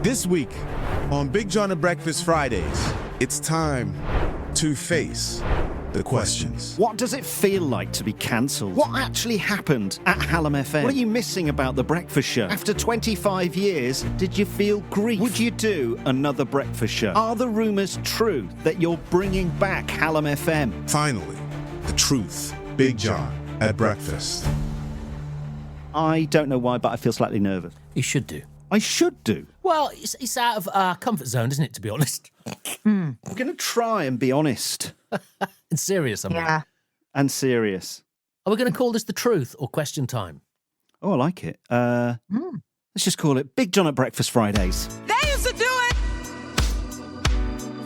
This week on Big John at Breakfast Fridays, it's time to face the questions. What does it feel like to be cancelled? What actually happened at Hallam FM? What are you missing about The Breakfast Show? After 25 years, did you feel grief? Would you do another breakfast show? Are the rumours true that you're bringing back Hallam FM? Finally, the truth. Big John at Breakfast. I don't know why, but I feel slightly nervous. You should do. I should do. Well, it's out of our comfort zone, isn't it, to be honest? I'm going to try and be honest. And serious, I mean. Yeah. And serious. Are we going to call this the truth or question time? Oh, I like it. Let's just call it Big John at Breakfast Fridays. They used to do it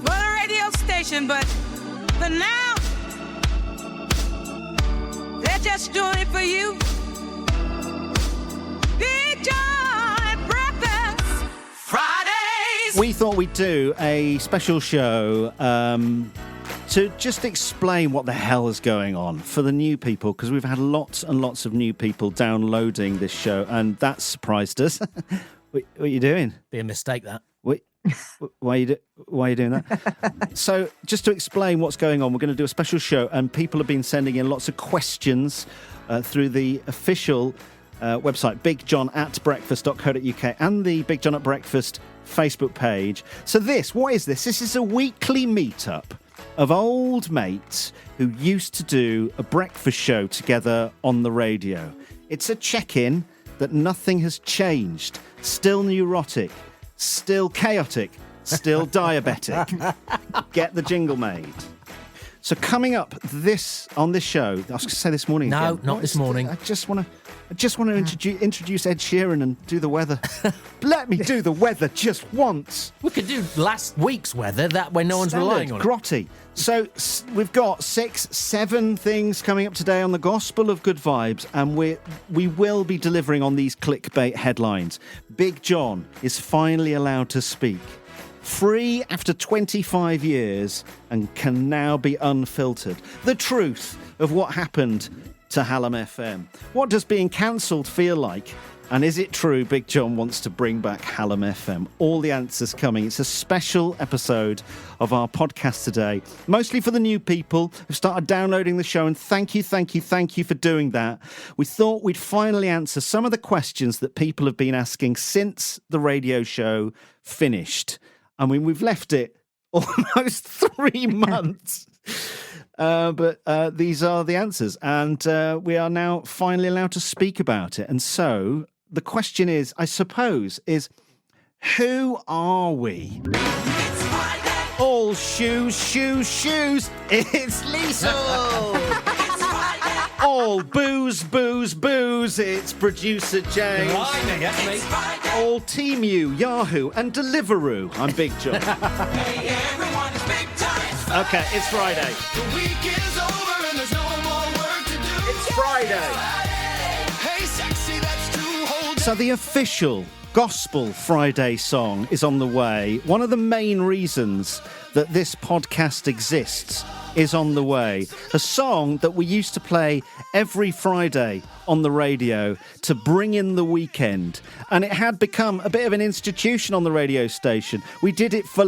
for the radio station, but now they're just doing it for you. Big John at Breakfast Fridays. We thought we'd do a special show to just explain what the hell is going on for the new people, because we've had lots and lots of new people downloading this show, and that surprised us. What are you doing? Be a mistake, that. Why are you doing that? So, just to explain what's going on, we're going to do a special show, and people have been sending in lots of questions through the official website, bigjohnatbreakfast.co.uk, and the Big John at Breakfast Facebook page. So what is this? This is a weekly meetup of old mates who used to do a breakfast show together on the radio. It's a check-in that nothing has changed. Still neurotic, still chaotic, still diabetic. Get the jingle made. So coming up on this show, I was going to say this morning. No, again. not this morning. I just want to introduce Ed Sheeran and do the weather. Let me do the weather just once. We could do last week's weather, that way no one's relying on it. Grotty. So we've got 7 things coming up today on the Gospel of Good Vibes, and we will be delivering on these clickbait headlines. Big John is finally allowed to speak. Free after 25 years and can now be unfiltered. The truth of what happened to Hallam FM. What does being cancelled feel like? And is it true Big John wants to bring back Hallam FM? All the answers coming. It's a special episode of our podcast today, mostly for the new people who've started downloading the show, and thank you for doing that. We thought we'd finally answer some of the questions that people have been asking since the radio show finished. I mean, we've left it almost 3 months. But these are the answers, and we are now finally allowed to speak about it. And so the question is, I suppose, who are we? All shoes. It's Liesl. All booze. It's producer James. That's me. All Team U, Yahoo, and Deliveroo. I'm Big John. Hey, everyone is Big Time. Okay, it's Friday. The week is over and there's no more work to do. It's Friday. Hey, sexy, that's 2 whole days. So the official Gospel Friday song is on the way. One of the main reasons that this podcast exists is on the way. A song that we used to play every Friday on the radio to bring in the weekend. And it had become a bit of an institution on the radio station. We did it for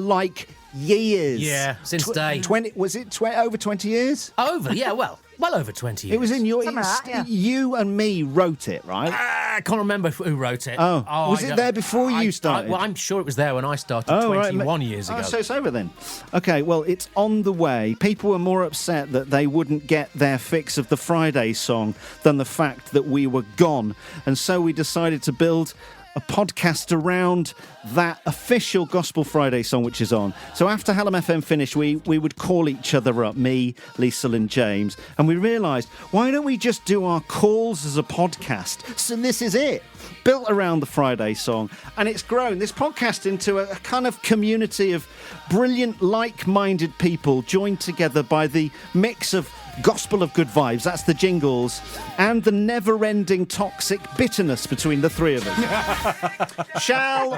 years. Yeah, since day. Was it over 20 years? Over, yeah, well over 20 years. It was in your... Something like that, yeah. You and me wrote it, right? I can't remember who wrote it. Oh, was it there before you started? Well, I'm sure it was there when I started 21 years ago. Oh, so it's over then. Okay, well, it's on the way. People were more upset that they wouldn't get their fix of the Friday song than the fact that we were gone. And so we decided to build a podcast around that official Gospel Friday song which is on. So after Hallam FM finished, we would call each other up, me, Liesl and James, and we realised, why don't we just do our calls as a podcast? So this is it, built around the Friday song, and it's grown this podcast into a kind of community of brilliant, like-minded people joined together by the mix of Gospel of Good Vibes, that's the jingles, and the never-ending toxic bitterness between the three of us. Shall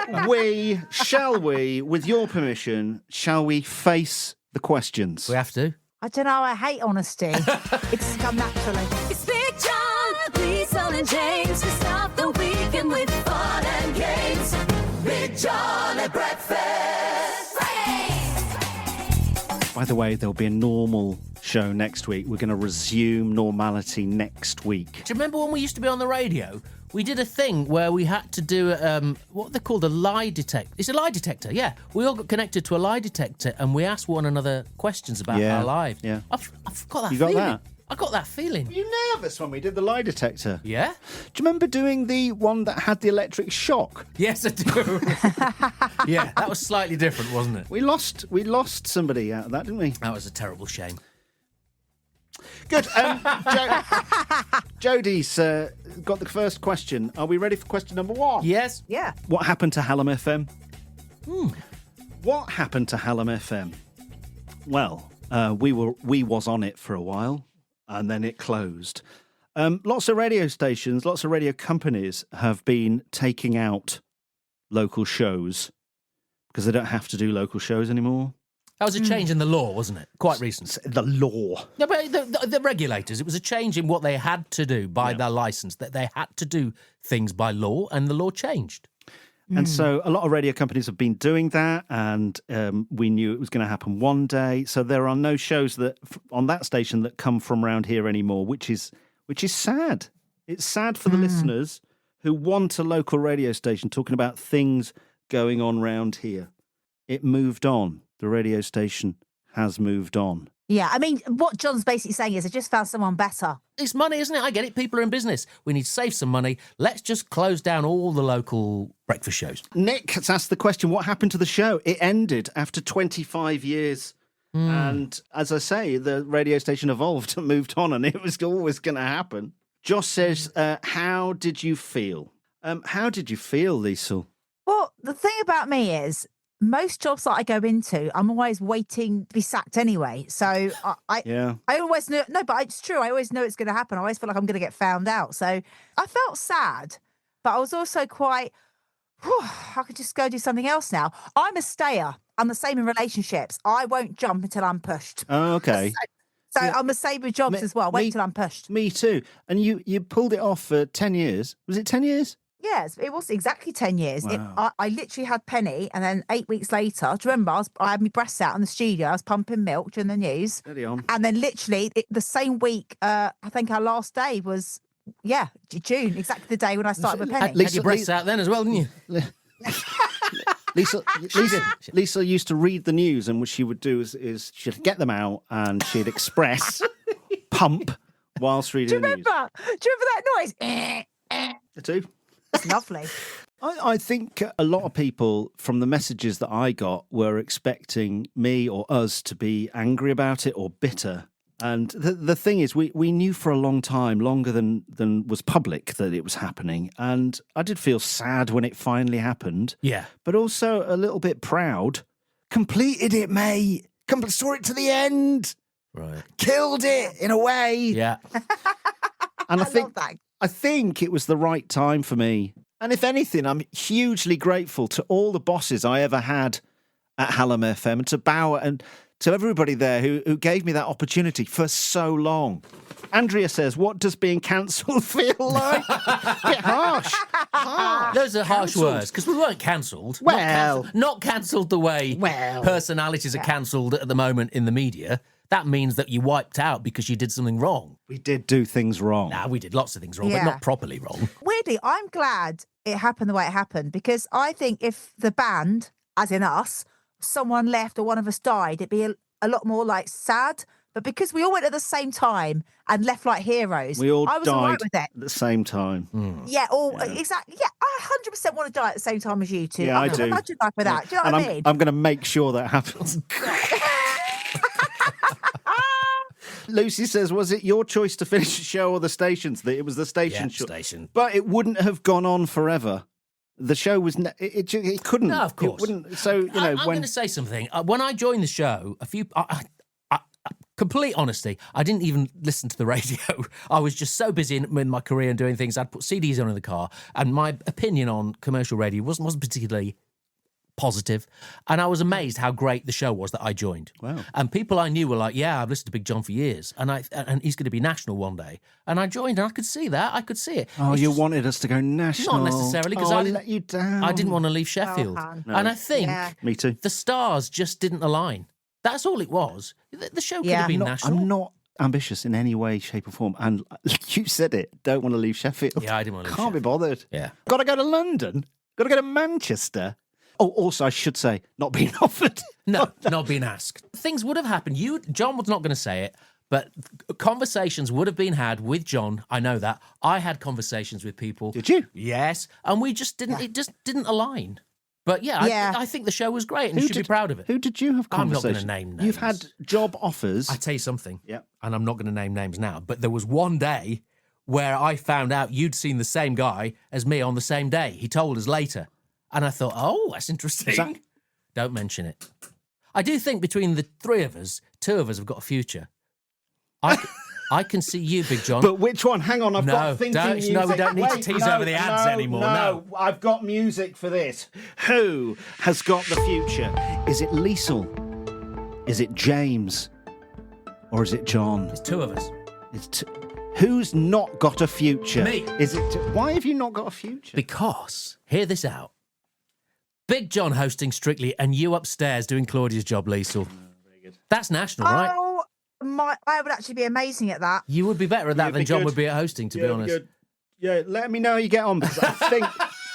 we, with your permission, shall we face the questions? We have to. I don't know, I hate honesty. It's come naturally. It's Big John, Liesl and James to start the weekend with fun and games. Big John at breakfast. Fridays. By the way, there'll be a normal show next week. We're going to resume normality next week. Do you remember when we used to be on the radio? We did a thing where we had to do what they called a lie detector. It's a lie detector, yeah. We all got connected to a lie detector and we asked one another questions about our lives. Yeah. I've got that You feeling. got that? I got that feeling. Were you nervous when we did the lie detector? Yeah? Do you remember doing the one that had the electric shock? Yes, I do. Yeah, that was slightly different, wasn't it? We lost somebody out of that, didn't we? That was a terrible shame. Good. Jodie's got the first question. Are we ready for question number 1? Yes? Yeah. What happened to Hallam FM? What happened to Hallam FM? Well, we was on it for a while, and then it closed. Lots of radio stations, lots of radio companies have been taking out local shows because they don't have to do local shows anymore. That was a change in the law, wasn't it? Quite recent. The law. No, but the regulators, it was a change in what they had to do by their licence, that they had to do things by law, and the law changed. And so a lot of radio companies have been doing that, and we knew it was going to happen one day. So there are no shows that on that station that come from around here anymore, which is sad. It's sad for the listeners who want a local radio station talking about things going on round here. It moved on. The radio station has moved on. Yeah, I mean, what John's basically saying is I just found someone better. It's money, isn't it? I get it. People are in business. We need to save some money. Let's just close down all the local breakfast shows. Nick has asked the question, what happened to the show? It ended after 25 years. And as I say, the radio station evolved and moved on, and it was always going to happen. Josh says, how did you feel? How did you feel, Liesl? Well, the thing about me is most jobs that I go into, I'm always waiting to be sacked anyway. So I always know, no, but it's true. I always know it's going to happen. I always feel like I'm going to get found out. So I felt sad, but I was also quite, I could just go do something else now. I'm a stayer. I'm the same in relationships. I won't jump until I'm pushed. Oh, okay. So I'm the same with jobs as well. Wait till I'm pushed. Me too. And you pulled it off for 10 years. Was it 10 years? Yes, it was exactly 10 years. Wow. I literally had Penny, and then 8 weeks later, do you remember, I had my breasts out in the studio. I was pumping milk during the news. Steady on. And then literally the same week, I think our last day was, June, exactly the day when I started with Penny. Had your breasts out then as well, didn't you? Lisa used to read the news, and what she would do is she'd get them out and she'd express pump whilst reading the news. Do you remember that noise? I do. It's lovely. I think a lot of people from the messages that I got were expecting me or us to be angry about it or bitter. And the thing is, we knew for a long time, longer than was public, that it was happening. And I did feel sad when it finally happened. Yeah. But also a little bit proud. Completed it, mate. Saw it to the end. Right. Killed it, in a way. Yeah. And I think it was the right time for me. And if anything, I'm hugely grateful to all the bosses I ever had at Hallam FM, and to Bauer and to everybody there who gave me that opportunity for so long. Andrea says, what does being cancelled feel like? Bit harsh. Those are harsh words, because we weren't cancelled. Well. Not cancelled the way Well. personalities are cancelled at the moment in the media. That means that you wiped out because you did something wrong. We did do things wrong. Nah, we did lots of things wrong, but Yeah. not properly wrong. Weirdly, I'm glad it happened the way it happened, because I think if the band, as in us, someone left or one of us died, it'd be a lot more like sad. But because we all went at the same time and left like heroes, We all I was all died right with it. at the same time. Yeah, exactly. Yeah, I 100% want to die at the same time as you two. Yeah, I do. Imagine like with that. Do you know And what I mean? I'm going to make sure that happens. Lucy says, was it your choice to finish the show or the station's? It was the station show. Station. But it wouldn't have gone on forever. The show was... It couldn't. No, of course. It wouldn't. So, you know, I'm when... going to say something. When I joined the show, complete honesty, I didn't even listen to the radio. I was just so busy in my career and doing things. I'd put CDs on in the car, and my opinion on commercial radio wasn't particularly positive. And I was amazed how great the show was that I joined. Wow. And people I knew were like, yeah, I've listened to Big John for years. And he's going to be national one day. And I joined and I could see that. I could see it. Oh, you wanted us to go national. Not necessarily, because I let you down. I didn't want to leave Sheffield. No. And I think Me too. the stars just didn't align. That's all it was. The show could have been national. I'm not ambitious in any way, shape or form. And you said it. Don't want to leave Sheffield. Yeah, I didn't want to leave Can't be bothered. Yeah. Got to go to London. Got to go to Manchester. Oh, also, I should say, not being offered. No, not being asked. Things would have happened. John was not going to say it, but conversations would have been had with John. I know that. I had conversations with people. Did you? Yes. And we just didn't, it just didn't align. But yeah. I think the show was great and you should be proud of it. Who did you have conversations? I'm not going to name names. You've had job offers. I tell you something. Yeah. And I'm not going to name names now, but there was one day where I found out you'd seen the same guy as me on the same day. He told us later. And I thought, oh, that's interesting. Don't mention it. I do think between the three of us, two of us have got a future. I can see you, Big John. But which one? Hang on, I've got thinking music. No, we don't need to tease over the ads anymore. No, I've got music for this. Who has got the future? Is it Liesl? Is it James? Or is it John? It's two of us. Who's not got a future? Me. Why have you not got a future? Because, hear this out, Big John hosting Strictly and you upstairs doing Claudia's job, Liesl. Very good. That's national, right? Oh, I would actually be amazing at that. You would be better at that than John would be at hosting, to be honest. Good. Yeah, let me know how you get on, because I think,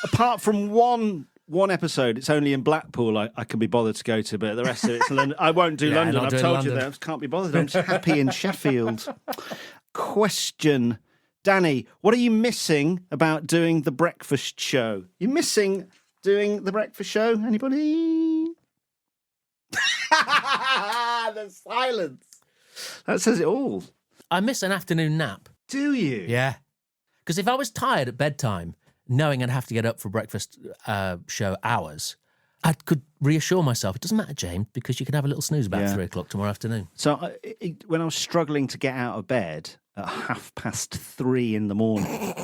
apart from one episode, it's only in Blackpool I can be bothered to go to, but the rest of it's London. I won't do London. I've told you that. I just can't be bothered. I'm just happy in Sheffield. Question. Danny, what are you missing about doing the breakfast show? You missing doing the breakfast show? Anybody? The silence. That says it all. I miss an afternoon nap. Do you? Yeah. Because if I was tired at bedtime, knowing I'd have to get up for breakfast show hours, I could reassure myself, it doesn't matter, James, because you can have a little snooze about 3 o'clock tomorrow afternoon. So when I was struggling to get out of bed at 3:30 in the morning,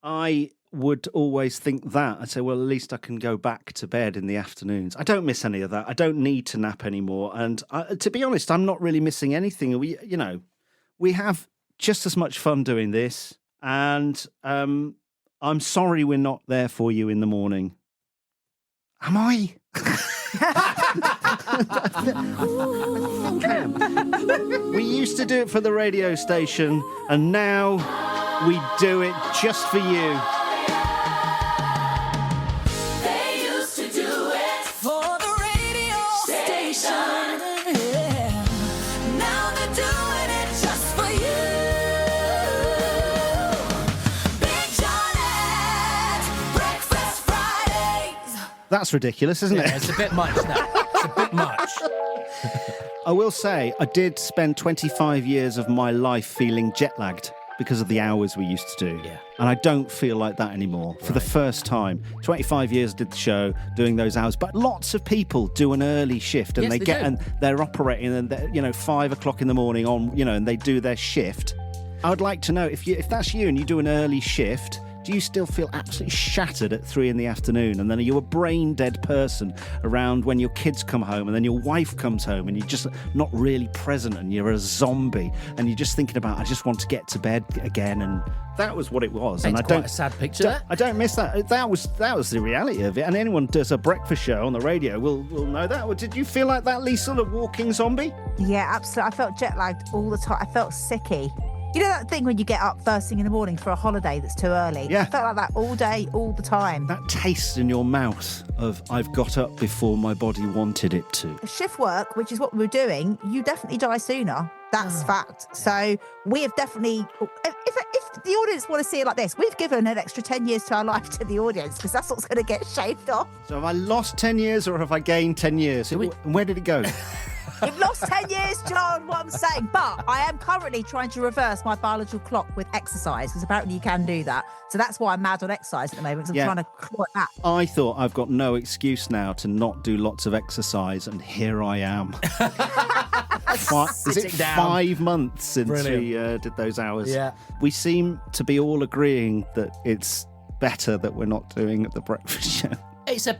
I would always think that. I'd say, well, at least I can go back to bed in the afternoons. I don't miss any of that. I don't need to nap anymore. And to be honest, I'm not really missing anything. We have just as much fun doing this. And I'm sorry we're not there for you in the morning. Am I? We used to do it for the radio station, and now we do it just for you. They used to do it For the radio station. station. Now they're doing it just for you. Big John at Breakfast Fridays. That's ridiculous, isn't Yeah, it? it's a bit much now. It's a bit much. I will say, I did spend 25 years of my life feeling jet-lagged because of the hours we used to do. Yeah. And I don't feel like that anymore. For the first time, 25 years I did the show, doing those hours. But lots of people do an early shift, and Yes, they do. and they're operating, and 5 o'clock in the morning on, and they do their shift. I would like to know, if that's you and you do an early shift, do you still feel absolutely shattered at 3 in the afternoon? And then are you a brain dead person around when your kids come home, and then your wife comes home, and you're just not really present, and you're a zombie, and you're just thinking about, I just want to get to bed again. And that was what it was. And It's quite a sad picture, that. I don't miss that. That was the reality of it. And anyone who does a breakfast show on the radio will know that. Well, did you feel like that, Liesl, a walking zombie? Yeah, absolutely. I felt jet lagged all the time. I felt sicky. You know that thing when you get up first thing in the morning for a holiday that's too early? Yeah. I felt like that all day, all the time. That taste in your mouth of, I've got up before my body wanted it to. Shift work, which is what we were doing, you definitely die sooner. That's fact. So we have definitely, if the audience want to see it like this, we've given an extra 10 years to our life to the audience, because that's what's going to get shaved off. So have I lost 10 years or have I gained 10 years? And where did it go? You've lost 10 years, John, what I'm saying. But I am currently trying to reverse my biological clock with exercise, because apparently you can do that. So that's why I'm mad on exercise at the moment, because I'm trying to claw it back. I thought I've got no excuse now to not do lots of exercise, and here I am. Is it 5 months since we did those hours? Yeah. We seem to be all agreeing that it's better that we're not doing the breakfast show. It's a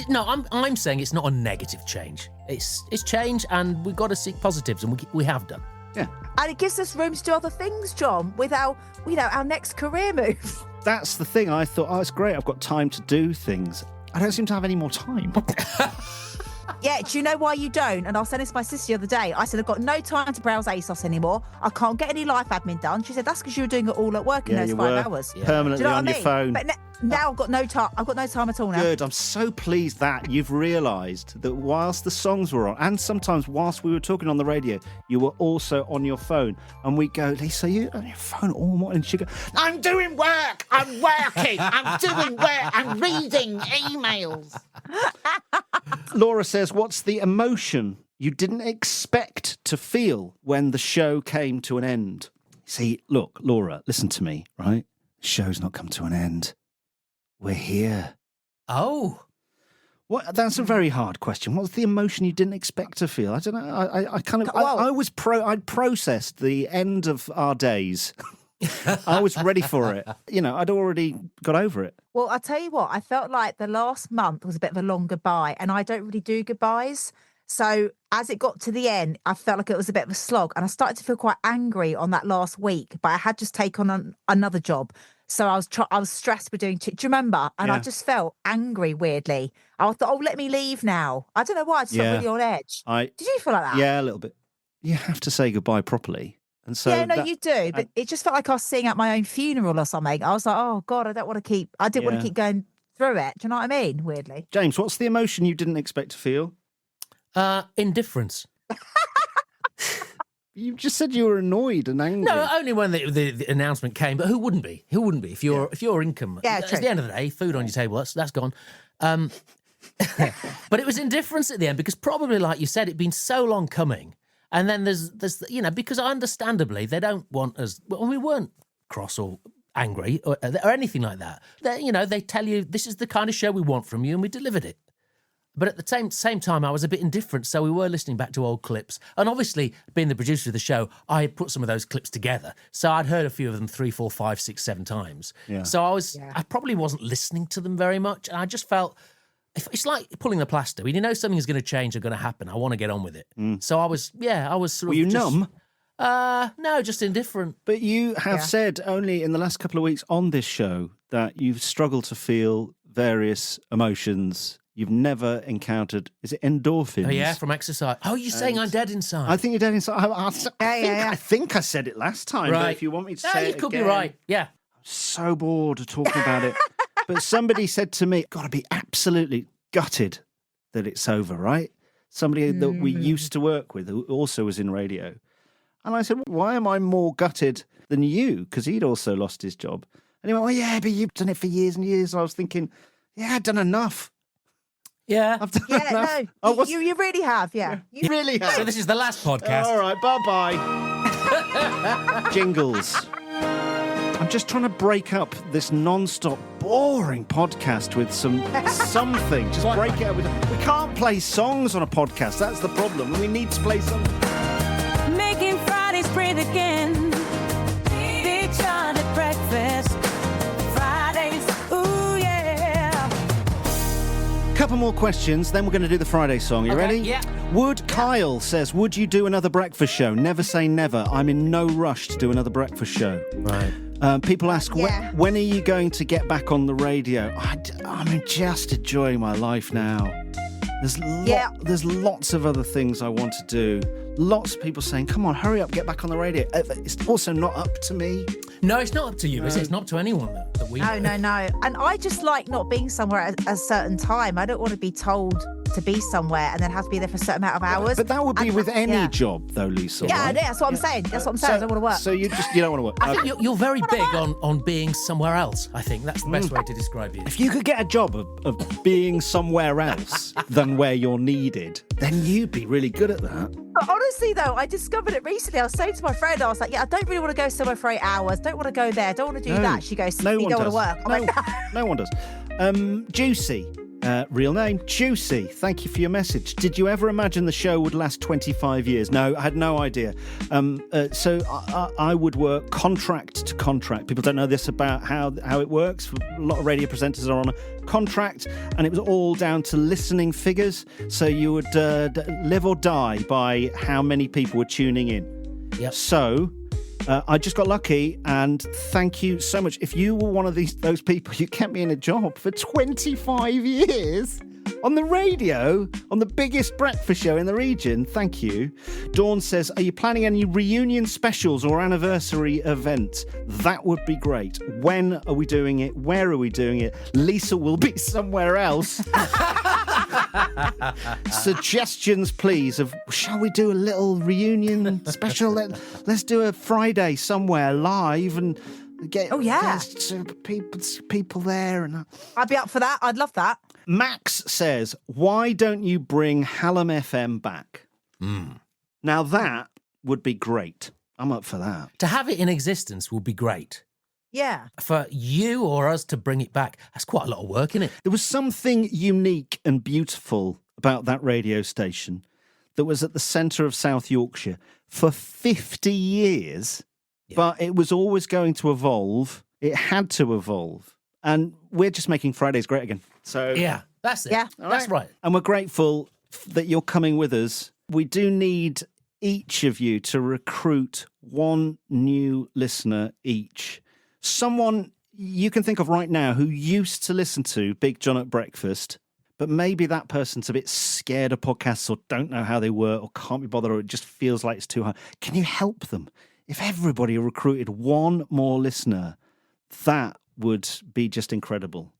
No, I'm saying it's not a negative change. It's change, and we've got to seek positives, and we have done. Yeah. And it gives us room to do other things, John, with our next career move. That's the thing. I thought, it's great. I've got time to do things. I don't seem to have any more time. Yeah, do you know why you don't? And I was saying this to my sister the other day. I said, I've got no time to browse ASOS anymore. I can't get any life admin done. She said, that's because you were doing it all at work in those 5 hours. Permanently Do you know on what I your mean? phone. But now I've got no time. I've got no time at all now. Good. I'm so pleased that you've realised that whilst the songs were on, and sometimes whilst we were talking on the radio, you were also on your phone. And we go, Lisa, you on your phone all morning? And she goes, I'm doing work. I'm working. I'm doing work. I'm reading emails. Laura says, what's the emotion you didn't expect to feel when the show came to an end? See, look, Laura, listen to me, right? The show's not come to an end. We're here. Oh. What? That's a very hard question. What's the emotion you didn't expect to feel? I don't know. I'd processed the end of our days. I was ready for it. I'd already got over it. Well, I'll tell you what, I felt like the last month was a bit of a long goodbye, and I don't really do goodbyes. So as it got to the end, I felt like it was a bit of a slog, and I started to feel quite angry on that last week, but I had just taken on another job. So I was stressed with doing. Do you remember? And I just felt angry, weirdly. I thought, let me leave now. I don't know why. I just felt really on edge. Did you feel like that? Yeah, a little bit. You have to say goodbye properly. And so you do. But it just felt like I was sitting at my own funeral or something. I was like, oh, God, I didn't want to keep going through it. Do you know what I mean? Weirdly. James, what's the emotion you didn't expect to feel? Indifference. You just said you were annoyed and angry. No, only when the announcement came. But who wouldn't be? Who wouldn't be? If your income, at the end of the day, food on your table, that's gone. But it was indifference at the end because probably, like you said, it'd been so long coming. And then there's because understandably they don't want us. Well, we weren't cross or angry or anything like that. They tell you this is the kind of show we want from you, and we delivered it. But at the same time, I was a bit indifferent, so we were listening back to old clips. And obviously, being the producer of the show, I had put some of those clips together. So I'd heard a few of them 3, 4, 5, 6, 7 times. Yeah. So I probably wasn't listening to them very much. And I just felt, it's like pulling the plaster. When you know something is going to change or going to happen, I want to get on with it. So I was sort of... Were you numb? No, just indifferent. But you have said only in the last couple of weeks on this show that you've struggled to feel various emotions. You've never encountered, is it endorphins? Oh, yeah, from exercise. Oh, you're saying I'm dead inside. I think you're dead inside. I think I said it last time, but if you want me to say it you could again, be right, yeah. I'm so bored of talking about it. But somebody said to me, got to be absolutely gutted that it's over, right? Somebody that we used to work with who also was in radio. And I said, why am I more gutted than you? Because he'd also lost his job. And he went, well, yeah, but you've done it for years and years. And I was thinking, yeah, I've done enough. Yeah. I've done enough. No, you really have, yeah. You really have. So this is the last podcast. All right, bye-bye. Jingles. I'm just trying to break up this non-stop boring podcast with something. Just break it up. We can't play songs on a podcast. That's the problem. We need to play something. Making Fridays great again. Big John at breakfast. Fridays, ooh yeah. Couple more questions, then we're going to do the Friday song. You ready? Yeah. Kyle says, would you do another breakfast show? Never say never. I'm in no rush to do another breakfast show. Right. People ask, when are you going to get back on the radio? I'm just enjoying my life now. There's lots of other things I want to do. Lots of people saying, come on, hurry up, get back on the radio. It's also not up to me. No, it's not up to you, is it? It's not up to anyone that we know. No. And I just like not being somewhere at a certain time. I don't want to be told to be somewhere and then have to be there for a certain amount of hours. But that would be with any job, though, Liesl. Yeah, right? That's what I'm saying. That's what I'm saying. I don't want to work. So you don't want to work. I think you're very big on being somewhere else. I think that's the best way to describe you. If you could get a job of being somewhere else than where you're needed, then you'd be really good at that. But honestly, though, I discovered it recently. I was saying to my friend, I was like, I don't really want to go somewhere for 8 hours. Don't want to go there. Don't want to do that. She goes, you don't want to work. No one does. Juicy Real name, Juicy. Thank you for your message. Did you ever imagine the show would last 25 years? No, I had no idea. So I would work contract to contract. People don't know this about how it works. A lot of radio presenters are on a contract, and it was all down to listening figures. So you would live or die by how many people were tuning in. Yep. So I just got lucky, and thank you so much. If you were one of those people, you kept me in a job for 25 years on the radio, on the biggest breakfast show in the region. Thank you. Dawn says, are you planning any reunion specials or anniversary events? That would be great. When are we doing it? Where are we doing it? Lisa will be somewhere else. Suggestions, please, of shall we do a little reunion special? Let's do a Friday somewhere live and get people there. And I'd be up for that. I'd love that. Max says, why don't you bring Hallam FM back? Now that would be great. I'm up for that. To have it in existence would be great. Yeah. For you or us to bring it back, that's quite a lot of work, isn't it? There was something unique and beautiful about that radio station that was at the centre of South Yorkshire for 50 years, but it was always going to evolve. It had to evolve. And we're just making Fridays great again. So yeah, that's it. Yeah. That's right. And we're grateful that you're coming with us. We do need each of you to recruit one new listener each. Someone you can think of right now who used to listen to Big John at Breakfast, but maybe that person's a bit scared of podcasts or don't know how they work or can't be bothered or it just feels like it's too hard. Can you help them? If everybody recruited one more listener, that would be just incredible.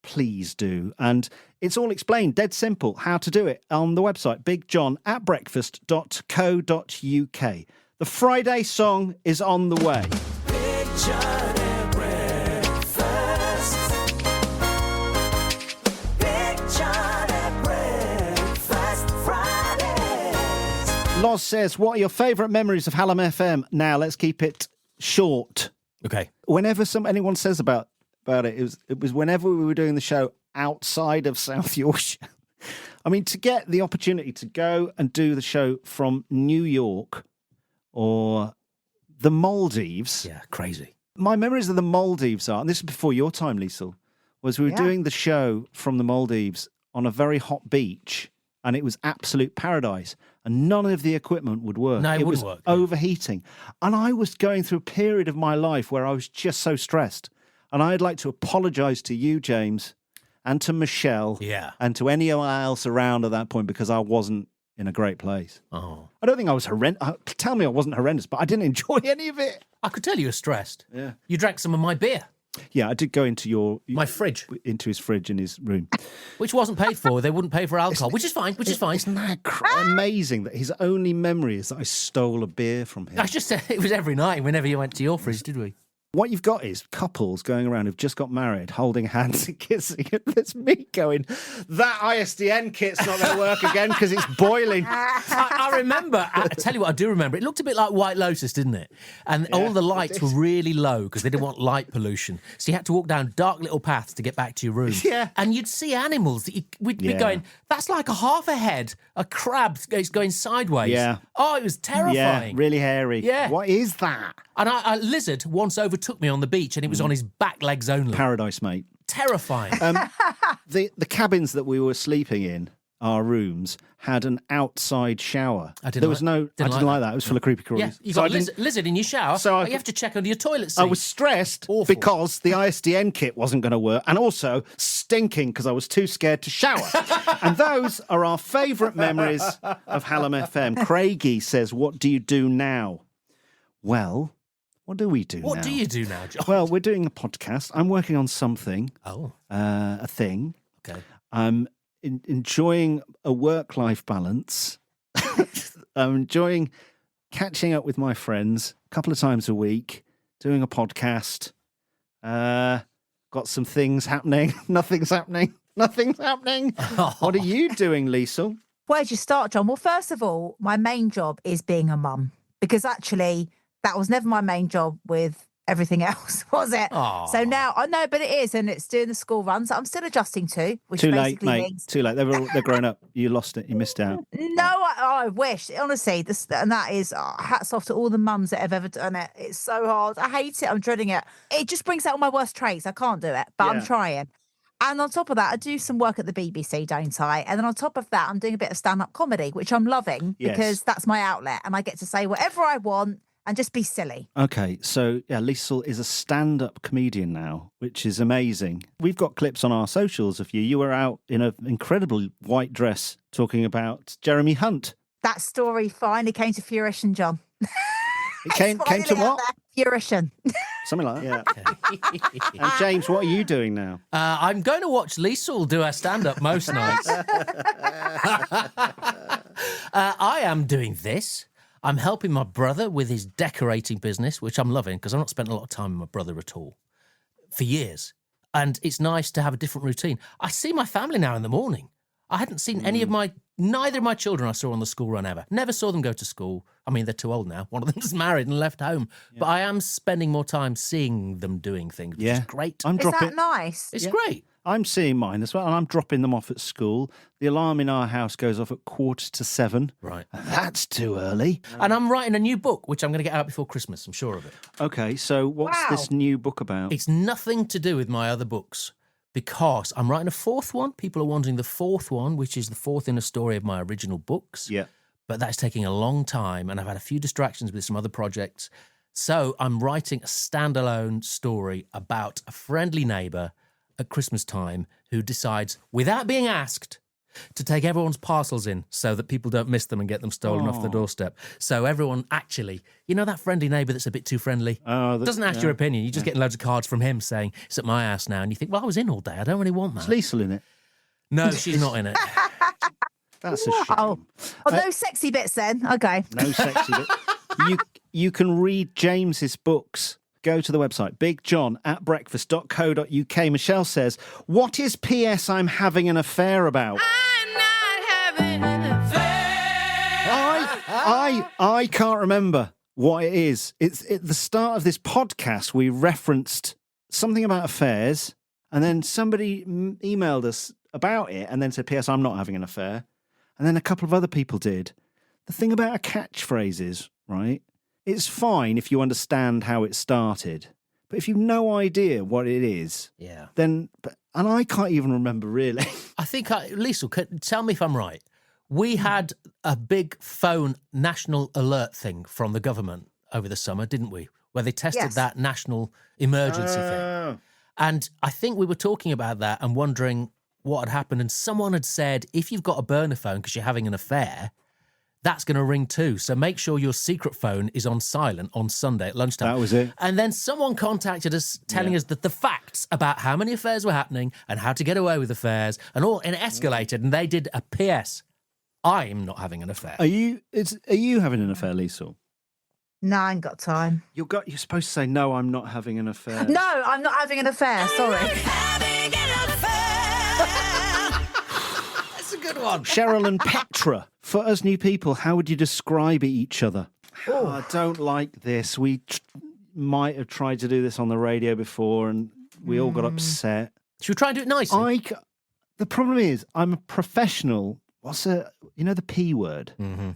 Please do. And it's all explained, dead simple, how to do it on the website, bigjohnatbreakfast.co.uk. The Friday song is on the way. Big John at breakfast. Big John at breakfast Fridays. Loz says, what are your favourite memories of Hallam FM? Now, let's keep it short. Okay. Whenever anyone says about it, it was whenever we were doing the show outside of South Yorkshire. I mean, to get the opportunity to go and do the show from New York or the Maldives. Yeah, crazy. My memories of the Maldives are, and this is before your time, Liesl, was we were doing the show from the Maldives on a very hot beach, and it was absolute paradise, and none of the equipment would work. No, it wouldn't was work. Overheating. And I was going through a period of my life where I was just so stressed. And I'd like to apologise to you, James, and to Michelle, and to anyone else around at that point, because I wasn't in a great place. Oh. I don't think I was horrendous. Tell me I wasn't horrendous, but I didn't enjoy any of it. I could tell you were stressed. Yeah. You drank some of my beer. Yeah, I did go into my fridge. Into his fridge in his room. Which wasn't paid for. They wouldn't pay for alcohol, which is fine, Isn't that amazing that his only memory is that I stole a beer from him? I just said it was every night whenever you went to your fridge, did we? What you've got is couples going around who've just got married, holding hands and kissing. And there's me going, that ISDN kit's not going to work again because it's boiling. I remember, I tell you what, I do remember. It looked a bit like White Lotus, didn't it? And all the lights were really low because they didn't want light pollution. So you had to walk down dark little paths to get back to your room. Yeah. And you'd see animals that we'd be going, that's like a half a head, a crab is going sideways. Yeah. Oh, it was terrifying. Yeah, really hairy. Yeah. What is that? And a lizard once overtook me on the beach and it was on his back legs only. Paradise, mate. Terrifying. The cabins that we were sleeping in, our rooms, had an outside shower. I didn't like that. It was full of creepy crawlies. Yeah, you got a lizard in your shower, so you have to check under your toilet seat. I was stressed because the ISDN kit wasn't going to work, and also stinking because I was too scared to shower. And those are our favourite memories of Hallam FM. Craigie says, what do you do now? Well, what do we do now? What do you do now, John? Well, we're doing a podcast. I'm working on something. Oh. A thing. Okay. I'm enjoying a work-life balance. I'm enjoying catching up with my friends a couple of times a week, doing a podcast. Got some things happening. Nothing's happening. Nothing's happening. What are you doing, Liesl? Where'd you start, John? Well, first of all, my main job is being a mum, because actually that was never my main job with everything else, was it? Aw. So now I know, but it is, and it's doing the school runs that I'm still adjusting to, which Too late, basically mate. means Too late. They're grown up. You lost it. You missed out. no. I wish, honestly, and that is hats off to all the mums that have ever done it. It's so hard. I hate it. I'm dreading it. It just brings out all my worst traits. I can't do it, but I'm trying. And on top of that, I do some work at the BBC, don't I? And then on top of that, I'm doing a bit of stand-up comedy, which I'm loving because that's my outlet, and I get to say whatever I want and just be silly. Okay, so Liesl is a stand-up comedian now, which is amazing. We've got clips on our socials of you. You were out in an incredible white dress talking about Jeremy Hunt. That story finally came to fruition, John. It came to what? Fruition. Something like that. Yeah. And James, what are you doing now? I'm going to watch Liesl do her stand-up most nights. I am doing this. I'm helping my brother with his decorating business, which I'm loving because I've not spent a lot of time with my brother at all for years. And it's nice to have a different routine. I see my family now in the morning. I hadn't seen neither of my children I saw on the school run ever. Never saw them go to school. I mean, they're too old now. One of them's married and left home. Yeah. But I am spending more time seeing them doing things, which is great. Is that nice? It's great. I'm seeing mine as well, and I'm dropping them off at school. The alarm in our house goes off at 6:45. Right. That's too early. And I'm writing a new book, which I'm going to get out before Christmas, I'm sure of it. Okay, so what's this new book about? It's nothing to do with my other books, because I'm writing a fourth one. People are wanting the fourth one, which is the fourth in a story of my original books. Yeah. But that's taking a long time, and I've had a few distractions with some other projects. So I'm writing a standalone story about a friendly neighbour at Christmas time who decides, without being asked, to take everyone's parcels in so that people don't miss them and get them stolen off the doorstep. So everyone actually, that friendly neighbour that's a bit too friendly, doesn't ask your opinion. You just get loads of cards from him saying, it's at my house now. And you think, well, I was in all day. I don't really want that. Is Liesl in it? No, she's not in it. That's a shame. Oh, no sexy bits then. Okay. No sexy bits. You can read James's books. Go to the website, bigjohn@breakfast.co.uk. Michelle says, what is P.S. I'm having an affair about? I'm not having an affair. I can't remember what it is. It's at the start of this podcast, we referenced something about affairs, and then somebody emailed us about it and then said, P.S. I'm not having an affair. And then a couple of other people did. The thing about a catchphrase is, right, it's fine if you understand how it started, but if you've no idea what it is, then, and I can't even remember really. I think, Liesl, tell me if I'm right. We had a big phone national alert thing from the government over the summer, didn't we? Where they tested that national emergency thing. And I think we were talking about that and wondering what had happened. And someone had said, if you've got a burner phone because you're having an affair, that's going to ring too. So make sure your secret phone is on silent on Sunday at lunchtime. That was it. And then someone contacted us telling us that the facts about how many affairs were happening and how to get away with affairs and it escalated. And they did a PS. I'm not having an affair. Are you having an affair, Liesl? No, I ain't got time. You're supposed to say, no, I'm not having an affair. No, I'm not having an affair. Sorry. Having an affair. That's a good one. Cheryl and Petra, for us new people, how would you describe each other? Oh, I don't like this. We might have tried to do this on the radio before and we all got upset. Should we try and do it nicely? The problem is, I'm a professional. The P word? Mm-hmm.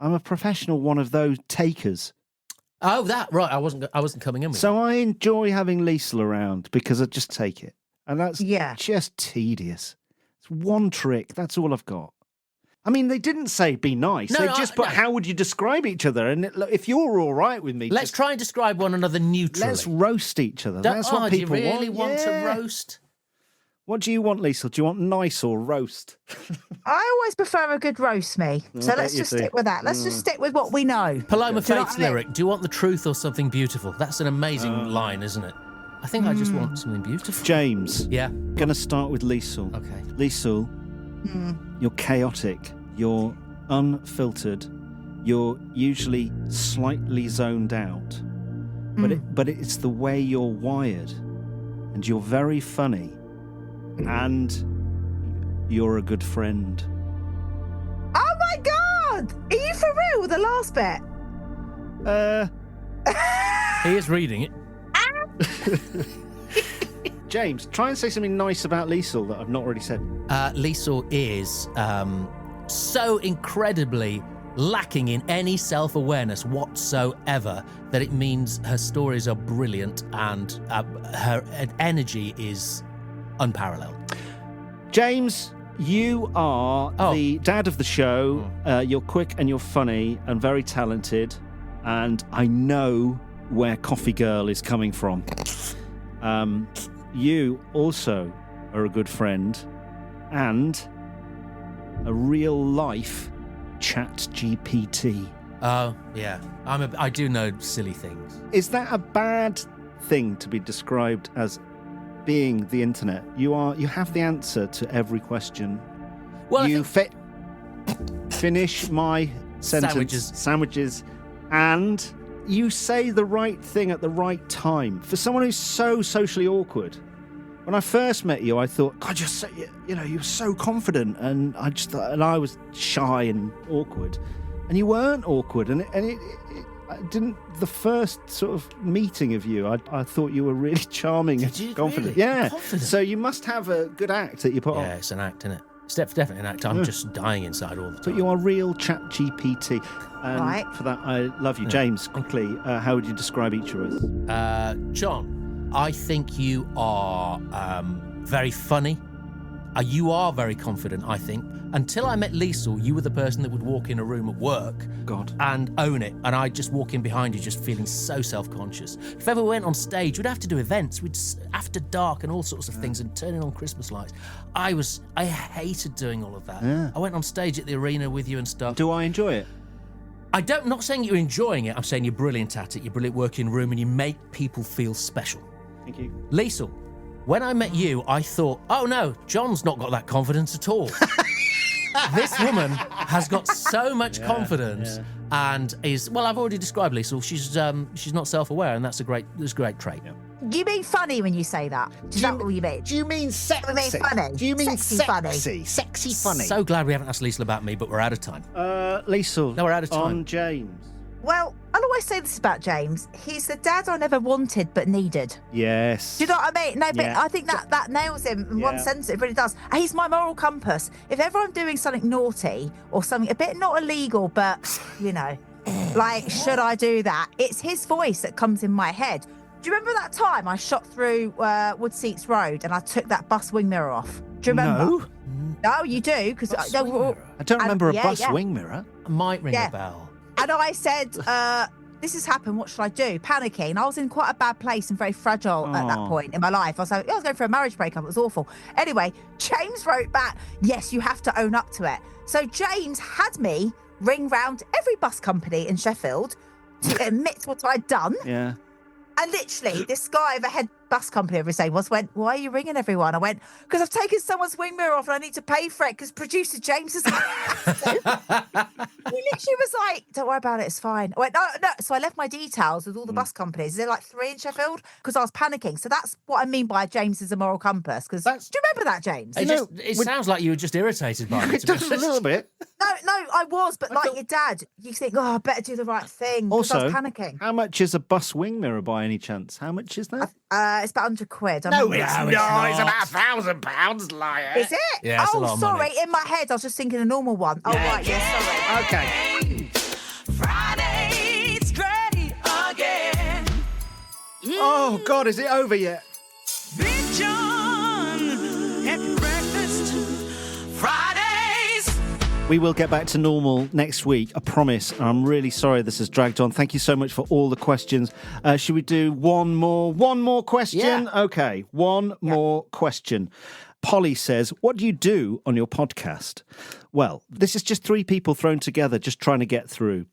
I'm a professional one of those takers. Oh, that, right. I wasn't coming in with So I enjoy having Liesl around because I just take it. And that's just tedious. It's one trick. That's all I've got. I mean, they didn't say be nice. They just put how would you describe each other? And if you're all right with me... Let's try and describe one another neutrally. Let's roast each other. That's what people want. Do you really want to roast? What do you want, Liesl? Do you want nice or roast? I always prefer a good roast me. So let's just stick with that. Let's just stick with what we know. Paloma Faith's lyric, do you want the truth or something beautiful? That's an amazing line, isn't it? I think I just want something beautiful. James. Yeah? Going to start with Liesl. Okay. Liesl, you're chaotic. You're unfiltered. You're usually slightly zoned out. But it's the way you're wired. And you're very funny. And you're a good friend. Oh my God! Are you for real with the last bit? He is reading it. James, try and say something nice about Liesl that I've not already said. Liesl is so incredibly lacking in any self-awareness whatsoever that it means her stories are brilliant and her energy is unparalleled. James, you are the dad of the show. You're quick and you're funny and very talented. And I know where Coffee Girl is coming from. You also are a good friend and a real-life Chat GPT. Oh, yeah. I do know silly things. Is that a bad thing to be described as being the internet? You have the answer to every question. Well, finish my sentence. Sandwiches. And you say the right thing at the right time. For someone who's so socially awkward, when I first met you, I thought, God, you're so confident, and I was shy and awkward, and you weren't awkward, and it didn't. The first sort of meeting of you, I thought you were really charming and confident. Really? Yeah. Confident. So you must have a good act that you put on. Yeah, it's an act, isn't it? It's definitely an act. I'm just dying inside all the time. But you are real Chat GPT. And right. For that, I love you. James, quickly, how would you describe each of us? John, I think you are very funny. You are very confident, I think. Until I met Liesl, you were the person that would walk in a room at work and own it. And I'd just walk in behind you just feeling so self-conscious. If ever we went on stage, we'd have to do events. We'd after dark and all sorts of things and turning on Christmas lights. I hated doing all of that. Yeah. I went on stage at the arena with you and stuff. Do I enjoy it? I'm not saying you're enjoying it. I'm saying you're brilliant at it. You're brilliant working in a room and you make people feel special. Thank you. Liesl, when I met you, I thought, oh no, John's not got that confidence at all. This woman has got so much confidence and is, well, I've already described Liesl. She's not self-aware, and that's a great trait. Yeah. Do you mean funny when you say that? Is that what you mean? Do you mean sexy? Do you mean funny? Do you mean sexy? Funny? Sexy funny. So glad we haven't asked Liesl about me, but we're out of time. Liesl. No, we're out of time. On James. Well, I'll always say this about James. He's the dad I never wanted but needed. Yes. Do you know what I mean? No, but I think that nails him in one sentence. It really does. And he's my moral compass. If ever I'm doing something naughty or something a bit not illegal, but, like, should I do that? It's his voice that comes in my head. Do you remember that time I shot through Woodseats Road and I took that bus wing mirror off? Do you remember? No. No, you do. Because I don't remember a bus wing mirror. It might ring a bell. And I said, this has happened, what should I do? Panicking. I was in quite a bad place and very fragile at that point in my life. I was going for a marriage breakup. It was awful. Anyway, James wrote back, yes, you have to own up to it. So James had me ring round every bus company in Sheffield to admit what I'd done. Yeah. And literally, this guy of a head bus company, every say went, why are you ringing everyone? I went, because I've taken someone's wing mirror off and I need to pay for it because producer James has He literally was like, don't worry about it, it's fine. I went, no. So I left my details with all the bus companies. They're like 3 in Sheffield because I was panicking. So that's what I mean by James is a moral compass. Because do you remember that, James? It sounds like you were just irritated by it. It does a little bit. No, I was, but like your dad, you think, I better do the right thing. Also, I was panicking. How much is a bus wing mirror by any chance? How much is that? It's about £100. No, it's not. It's about £1,000, liar. Is it? Yeah, it's a lot of money. In my head, I was just thinking a normal one. Oh, right, sorry. Okay. Friday's great again. Oh, God, is it over yet? Big John at breakfast. Fridays. We will get back to normal next week, I promise. I'm really sorry this has dragged on. Thank you so much for all the questions. Should we do one more question? Yeah. Okay, one more question. Polly says, what do you do on your podcast? Well, this is just 3 people thrown together, just trying to get through.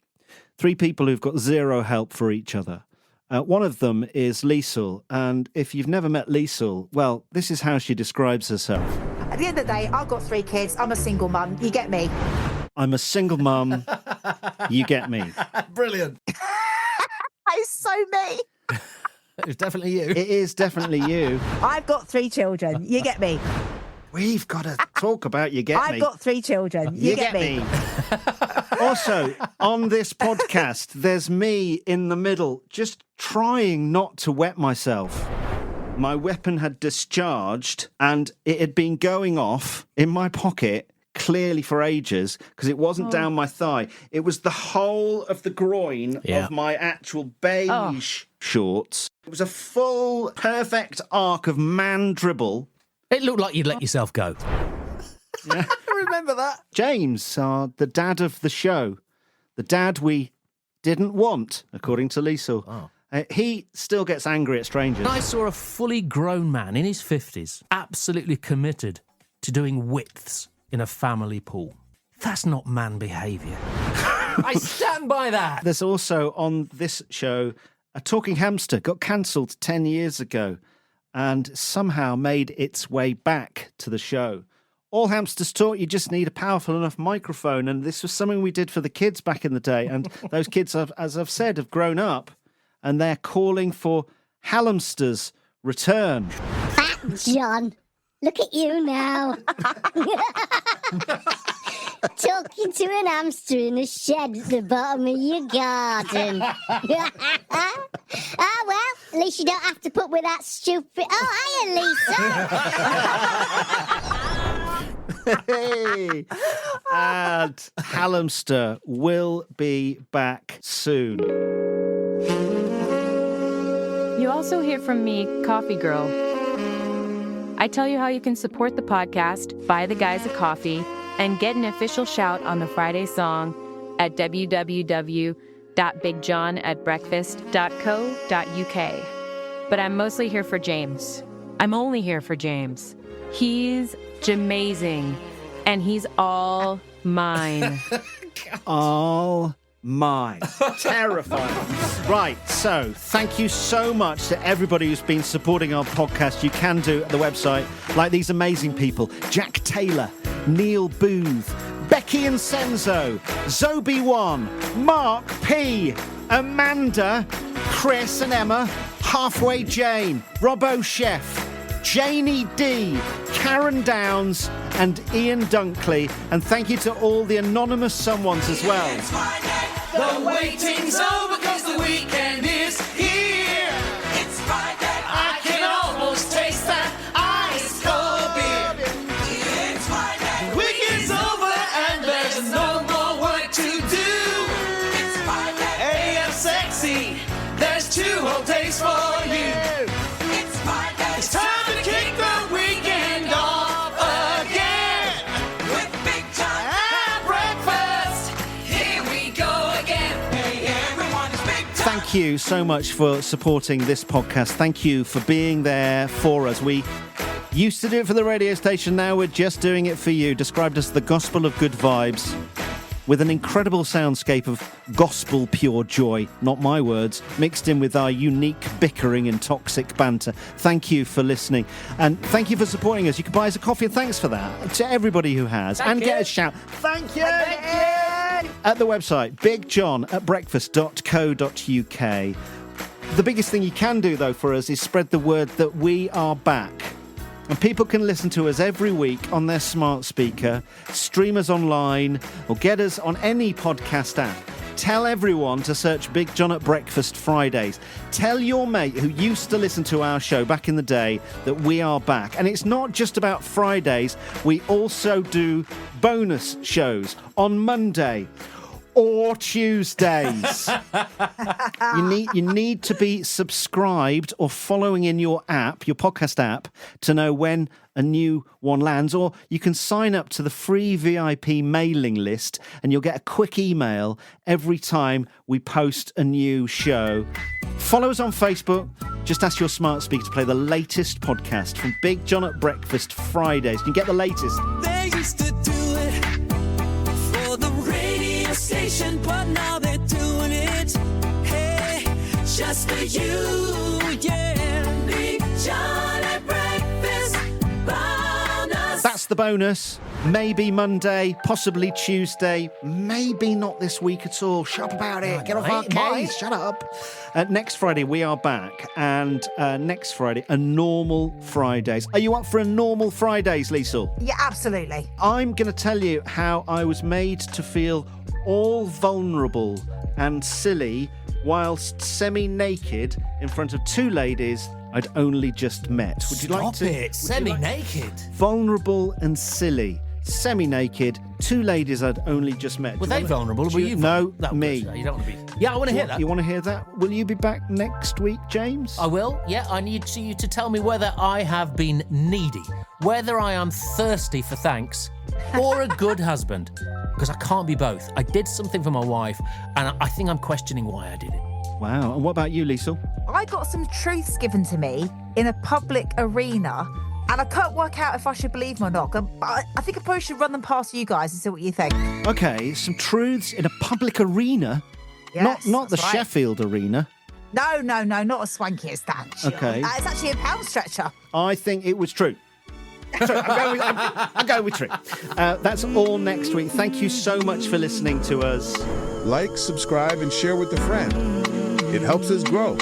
3 people who've got zero help for each other. One of them is Liesl, and if you've never met Liesl, well, this is how she describes herself. At the end of the day, I've got 3 kids. I'm a single mum. You get me? I'm a single mum. You get me. Brilliant. It's so me. It's definitely you. It is definitely you. I've got 3 children. You get me? We've got to talk about you get me. I've got 3 children. You get me? Also, on this podcast, there's me in the middle, just trying not to wet myself. My weapon had discharged and it had been going off in my pocket clearly for ages because it wasn't down my thigh. It was the whole of the groin of my actual beige shorts. It was a full, perfect arc of man dribble. It looked like you'd let yourself go. Yeah. I remember that. James, the dad of the show, the dad we didn't want, according to Liesl. Oh. He still gets angry at strangers. I saw a fully grown man in his 50s, absolutely committed to doing widths in a family pool. That's not man behaviour. I stand by that. There's also on this show a talking hamster got cancelled 10 years ago and somehow made its way back to the show. All hamsters talk, you just need a powerful enough microphone, and this was something we did for the kids back in the day, and those kids, as I've said, have grown up and they're calling for Hallamster's return. Fat John, look at you now. Talking to an hamster in a shed at the bottom of your garden. Ah, well, at least you don't have to put with that stupid... Oh, hiya, Lisa. Hey! And Hallamster will be back soon. You also hear from me, Coffee Girl. I tell you how you can support the podcast, buy the guys a coffee, and get an official shout on the Friday song at www.bigjohnatbreakfast.co.uk. But I'm mostly here for James. I'm only here for James. He's Jamazing, and he's all mine. All mine. Terrifying. Right, so thank you so much to everybody who's been supporting our podcast. You can do at the website, like these amazing people: Jack Taylor, Neil Booth, Becky and Senzo, Zobi1, Mark P, Amanda, Chris and Emma, Halfway Jane, Robbo Chef, Janie D, Karen Downs and Ian Dunkley. And thank you to all the anonymous someones as well. It's Friday. The waiting's over because the weekend is here. It's Friday. I can almost taste that ice cold beer. It's Friday. The weekend's over and there's no more work to do. It's Friday. AM sexy. There's 2 whole days for you. It's Friday. It's time to kick the weekend off again with Big John at breakfast. Here we go again. Hey, everyone, it's Big John. Thank you so much for supporting this podcast. Thank you for being there for us. We used to do it for the radio station. Now we're just doing it for you. Described as the gospel of good vibes, with an incredible soundscape of gospel pure joy, not my words, mixed in with our unique bickering and toxic banter. Thank you for listening, and thank you for supporting us. You can buy us a coffee, and thanks for that to everybody who has. Thank and you. Get a shout. Thank you! Thank you! At the website, bigjohnatbreakfast.co.uk. The biggest thing you can do, though, for us is spread the word that we are back. And people can listen to us every week on their smart speaker, stream us online, or get us on any podcast app. Tell everyone to search Big John at Breakfast Fridays. Tell your mate who used to listen to our show back in the day that we are back. And it's not just about Fridays. We also do bonus shows on Monday or Tuesdays. You need to be subscribed or following in your app, your podcast app, to know when a new one lands. Or you can sign up to the free VIP mailing list and you'll get a quick email every time we post a new show. Follow us on Facebook. Just ask your smart speaker to play the latest podcast from Big John at Breakfast Fridays. You can get the latest. They used to do it for the radio station, but now they're doing it, hey, just for you, yeah. Big John at Breakfast bonus. That's the bonus. Maybe Monday, possibly Tuesday, maybe not this week at all. Shut up about it. Get off our case. Shut up. Next Friday, we are back. And next Friday, a normal Fridays. Are you up for a normal Fridays, Liesl? Yeah, absolutely. I'm going to tell you how I was made to feel all vulnerable and silly whilst semi-naked in front of two ladies I'd only just met. Would you like to? Stop it. Semi-naked. Vulnerable and silly. Semi-naked, two ladies I'd only just met. Were they vulnerable? Were you? No, No, me. You don't want to be. Yeah, I want to hear that. You want to hear that? Will you be back next week, James? I will. Yeah, I need you to tell me whether I have been needy, whether I am thirsty for thanks, or a good husband. Because I can't be both. I did something for my wife, and I think I'm questioning why I did it. Wow. And what about you, Liesl? I got some truths given to me in a public arena, and I can't work out if I should believe them or not. But I think I probably should run them past you guys and see what you think. Okay, some truths in a public arena. Yes, not the that's right. Sheffield arena. No, not as swanky as that. Okay. It's actually a pound stretcher. I think it was true. So I'm going with true. That's all next week. Thank you so much for listening to us. Like, subscribe, and share with a friend. It helps us grow.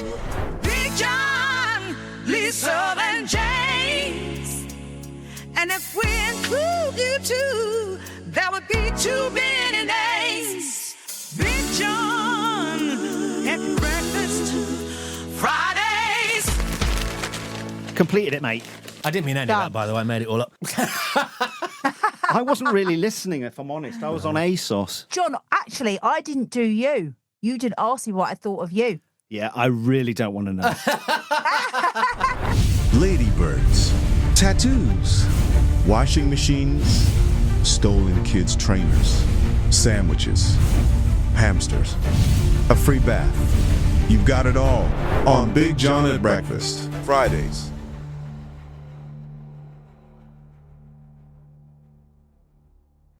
Big John, Liesl and James. And if we include you too, that would be too many names. Big John at breakfast Fridays. Completed it, mate. I didn't mean any of that, by the way. I made it all up. I wasn't really listening, if I'm honest. I was on ASOS. John, actually, I didn't do you. You didn't ask me what I thought of you. Yeah, I really don't want to know. Ladybirds, tattoos, washing machines, stolen kids' trainers, sandwiches, hamsters, a free bath. You've got it all on Big John at Breakfast, Fridays.